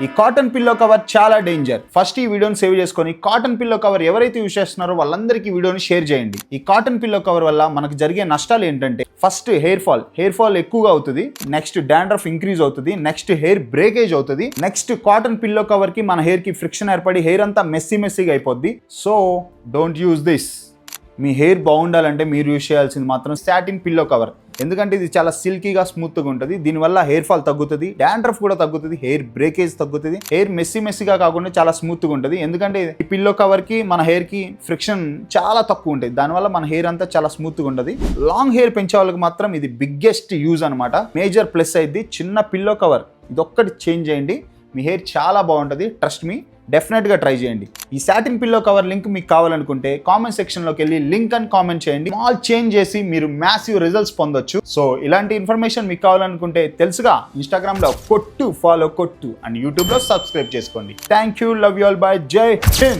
ఈ cotton pillow cover చాలా danger. First ఈ వీడియోని సేవ్ చేసుకొని కాటన్ పిల్లో కవర్ ఎవరైతే యూస్ చేస్తున్నారో వాళ్ళందరికీ వీడియోని షేర్ చేయండి. ఈ కాటన్ పిల్లో కవర్ వల్ల మనకు జరిగే నష్టాలు ఏంటంటే, ఫస్ట్ హెయిర్ ఫాల్ ఎక్కువగా అవుతుంది, నెక్స్ట్ డాండ్రఫ్ ఇంక్రీజ్ అవుతుంది, నెక్స్ట్ హెయిర్ బ్రేకేజ్ అవుతుంది, నెక్స్ట్ కాటన్ పిల్లో కవర్ కి మన హెయిర్ కి ఫ్రిక్షన్ ఏర్పడి హెయిర్ అంతా మెస్సీగా అయిపోద్ది. So don't use this. Me hair బాగుండాలంటే మీరు యూజ్ చేయాల్సింది మాత్రం సాటిన్ పిల్లో కవర్. ఎందుకంటే ఇది చాలా సిల్కీగా స్మూత్గా ఉంటుంది. దీనివల్ల హెయిర్ ఫాల్ తగ్గుతుంది, డాండ్రఫ్ కూడా తగ్గుతుంది, హెయిర్ బ్రేకేజ్ తగ్గుతుంది, హెయిర్ మెస్సీగా కాకుండా చాలా స్మూత్గా ఉంటుంది. ఎందుకంటే ఈ పిల్లో కవర్ కి మన హెయిర్ కి ఫ్రిక్షన్ చాలా తక్కువ ఉంటుంది. దానివల్ల మన హెయిర్ అంతా చాలా స్మూత్గా ఉంటుంది. లాంగ్ హెయిర్ పెంచే వాళ్ళకి మాత్రం ఇది బిగ్గెస్ట్ యూజ్ అనమాట. మేజర్ ప్లస్ అయింది చిన్న పిల్లో కవర్. ఇది ఒక్కటి చేంజ్ చేయండి, మీ హెయిర్ చాలా బాగుంటుంది. ట్రస్ట్ మీ, డెఫినెట్గా ట్రై చేయండి. ఈ సాటిన్ పిల్లో కవర్ లింక్ మీకు కావాలనుకుంటే కామెంట్ సెక్షన్లోకి వెళ్ళి లింక్ అని కామెంట్ చేయండి. స్మాల్ చేంజ్ చేసి మీరు మ్యాసివ్ రిజల్ట్స్ పొందొచ్చు. సో ఇలాంటి ఇన్ఫర్మేషన్ మీకు కావాలనుకుంటే తెలుసుగా, ఇన్స్టాగ్రామ్లో ఫాలో కొట్టు అండ్ యూట్యూబ్లో సబ్స్క్రైబ్ చేసుకోండి. Thank you, love you all, by, జై హింద్.